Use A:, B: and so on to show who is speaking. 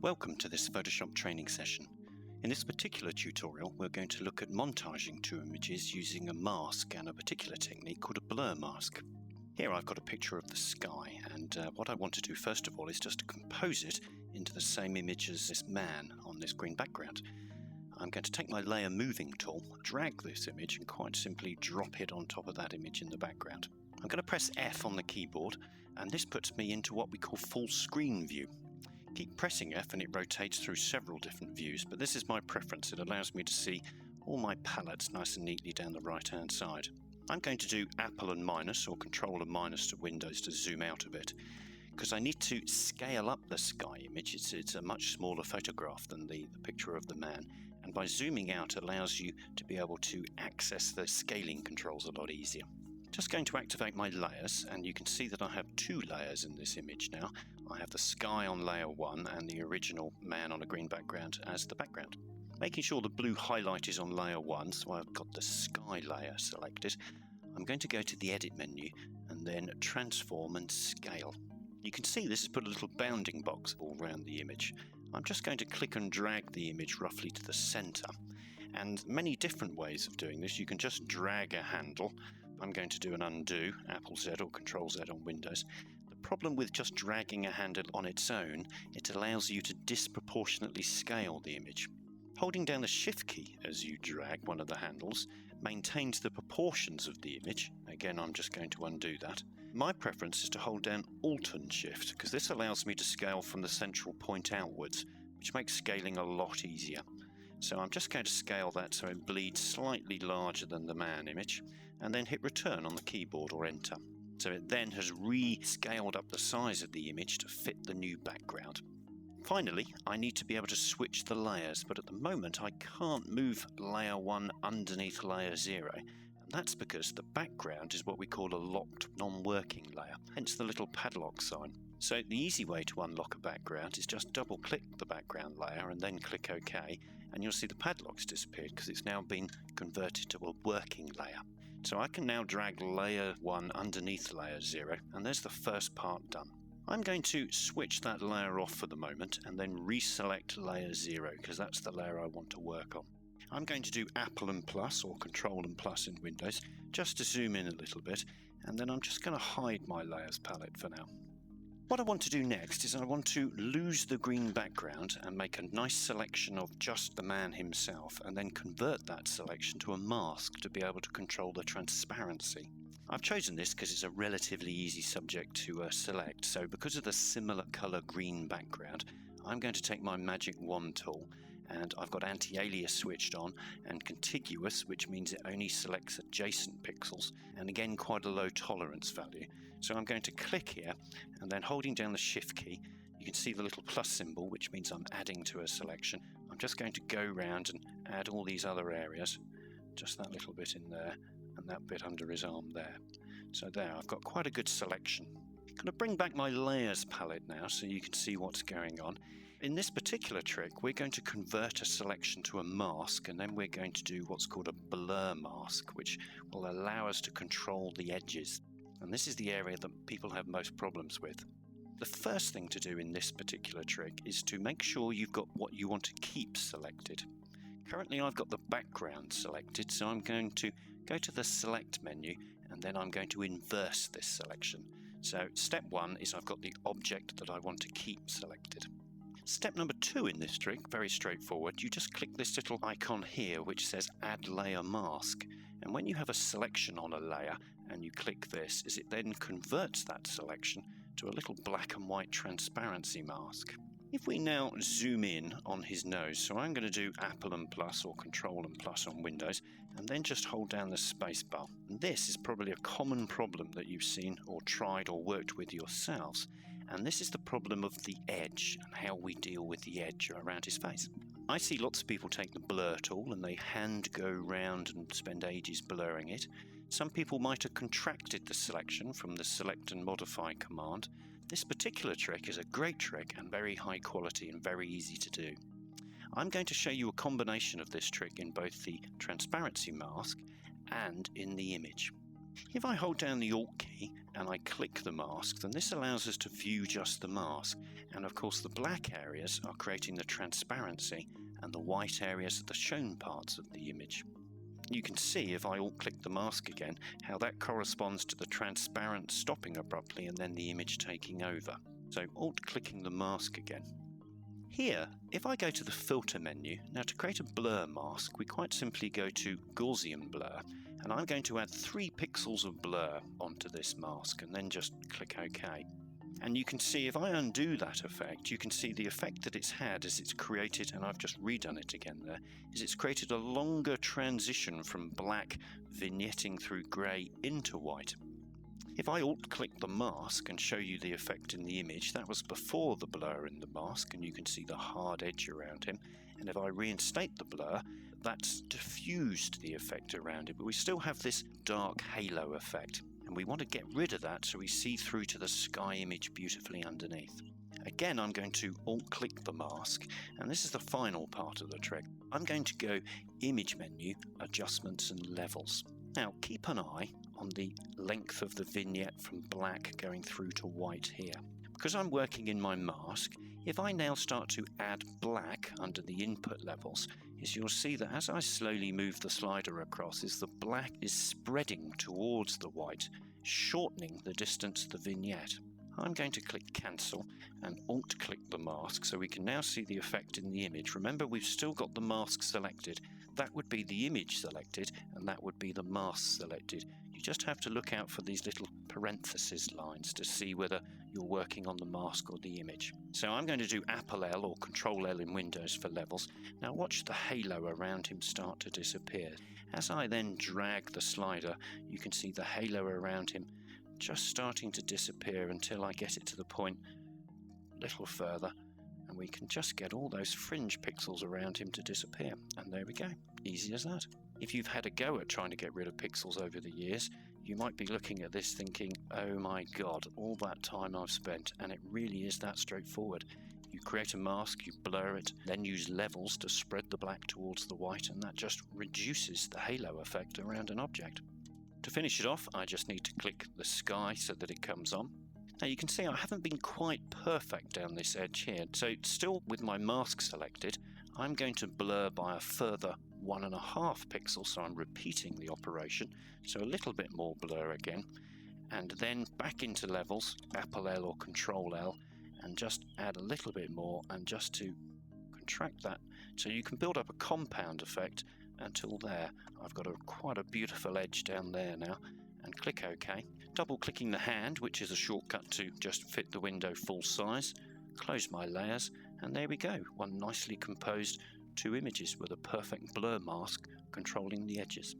A: Welcome to this Photoshop training session. In this particular tutorial, we're going to look at montaging two images using a mask and a particular technique called a blur mask. Here I've got a picture of the sky, and what I want to do first of all is just to compose it into the same image as this man on this green background. I'm going to take my layer moving tool, drag this image and quite simply drop it on top of that image in the background. I'm going to press F on the keyboard, and this puts me into what we call full screen view. Keep pressing F and it rotates through several different views, but this is my preference. It allows me to see all my palettes nice and neatly down the right hand side. I'm going to do Apple and minus or Control and minus to Windows to zoom out a bit, because I need to scale up the sky image. It's a much smaller photograph than the picture of the man, and by zooming out allows you to be able to access the scaling controls a lot easier. Just going to activate my layers, and you can see that I have two layers in this image now. I have the sky on layer 1 and the original man on a green background as the background. Making sure the blue highlight is on layer 1, so I've got the sky layer selected. I'm going to go to the edit menu and then transform and scale. You can see this has put a little bounding box all around the image. I'm just going to click and drag the image roughly to the center. And many different ways of doing this. You can just drag a handle. I'm going to do an undo, Apple Z or Control Z on Windows. The problem with just dragging a handle on its own, it allows you to disproportionately scale the image. Holding down the Shift key as you drag one of the handles maintains the proportions of the image. Again, I'm just going to undo that. My preference is to hold down Alt and Shift, because this allows me to scale from the central point outwards, which makes scaling a lot easier. So I'm just going to scale that so it bleeds slightly larger than the man image, and then hit return on the keyboard or enter. So it then has rescaled up the size of the image to fit the new background. Finally, I need to be able to switch the layers, but at the moment I can't move layer 1 underneath layer 0, and that's because the background is what we call a locked non-working layer, hence the little padlock sign. So the easy way to unlock a background is just double-click the background layer and then click OK, and you'll see the padlock's disappeared because it's now been converted to a working layer. So I can now drag layer 1 underneath layer 0, and there's the first part done. I'm going to switch that layer off for the moment and then reselect layer 0 because that's the layer I want to work on. I'm going to do Apple and plus or Control and plus in Windows just to zoom in a little bit, and then I'm just going to hide my layers palette for now. What I want to do next is I want to lose the green background and make a nice selection of just the man himself, and then convert that selection to a mask to be able to control the transparency. I've chosen this because it's a relatively easy subject to select, so because of the similar colour green background, I'm going to take my magic wand tool, and I've got anti-alias switched on and contiguous, which means it only selects adjacent pixels, and again quite a low tolerance value. So I'm going to click here, and then holding down the Shift key, you can see the little plus symbol, which means I'm adding to a selection. I'm just going to go round and add all these other areas, just that little bit in there, and that bit under his arm there. So there, I've got quite a good selection. I'm going to bring back my layers palette now so you can see what's going on. In this particular trick, we're going to convert a selection to a mask, and then we're going to do what's called a blur mask, which will allow us to control the edges. And this is the area that people have most problems with. The first thing to do in this particular trick is to make sure you've got what you want to keep selected. Currently I've got the background selected, so I'm going to go to the select menu, and then I'm going to inverse this selection. So step 1 is I've got the object that I want to keep selected. Step number 2 in this trick, very straightforward. You just click this little icon here which says Add Layer Mask, and when you have a selection on a layer and you click this, it then converts that selection to a little black and white transparency mask. If we now zoom in on his nose, so I'm going to do Apple and plus or Control and plus on Windows, and then just hold down the space bar. And this is probably a common problem that you've seen or tried or worked with yourselves, and this is the problem of the edge and how we deal with the edge around his face. I see lots of people take the blur tool and they hand go round and spend ages blurring it. Some people might have contracted the selection from the select and modify command. This particular trick is a great trick and very high quality and very easy to do. I'm going to show you a combination of this trick in both the transparency mask and in the image. If I hold down the Alt key and I click the mask, then this allows us to view just the mask. And of course the black areas are creating the transparency and the white areas are the shown parts of the image. You can see if I Alt-click the mask again how that corresponds to the transparent stopping abruptly and then the image taking over. So Alt-clicking the mask again. Here, if I go to the filter menu, now to create a blur mask, we quite simply go to Gaussian blur, and I'm going to add 3 pixels of blur onto this mask and then just click OK. And you can see if I undo that effect, you can see the effect that it's had as it's created, and I've just redone it again there, is it's created a longer transition from black vignetting through grey into white. If I Alt-click the mask and show you the effect in the image, that was before the blur in the mask, and you can see the hard edge around him. And if I reinstate the blur, that's diffused the effect around it, but we still have this dark halo effect. And we want to get rid of that so we see through to the sky image beautifully underneath. Again, I'm going to Alt-click the mask, and this is the final part of the trick. I'm going to go Image Menu, Adjustments and Levels. Now, keep an eye on the length of the vignette from black going through to white here. Because I'm working in my mask, if I now start to add black under the input levels, you'll see that as I slowly move the slider across, the black is spreading towards the white, shortening the distance of the vignette. I'm going to click Cancel and Alt-click the mask so we can now see the effect in the image. Remember, we've still got the mask selected. That would be the image selected, and that would be the mask selected. You just have to look out for these little parenthesis lines to see whether you're working on the mask or the image. So I'm going to do Apple L or Control L in Windows for levels. Now watch the halo around him start to disappear. As I then drag the slider, you can see the halo around him just starting to disappear until I get it to the point a little further, and we can just get all those fringe pixels around him to disappear. And there we go, easy as that. If you've had a go at trying to get rid of pixels over the years, you might be looking at this thinking, oh my god, all that time I've spent, and it really is that straightforward. You create a mask, you blur it, then use levels to spread the black towards the white, and that just reduces the halo effect around an object. To finish it off, I just need to click the sky so that it comes on. Now you can see I haven't been quite perfect down this edge here, so still with my mask selected, I'm going to blur by a further 1.5 pixels, so I'm repeating the operation, so a little bit more blur again, and then back into levels, Apple L or Control L, and just add a little bit more, and just to contract that, so you can build up a compound effect until there. I've got quite a beautiful edge down there now, and click OK. Double clicking the hand, which is a shortcut to just fit the window full size, close my layers, and there we go, one nicely composed 2 images with a perfect blur mask controlling the edges.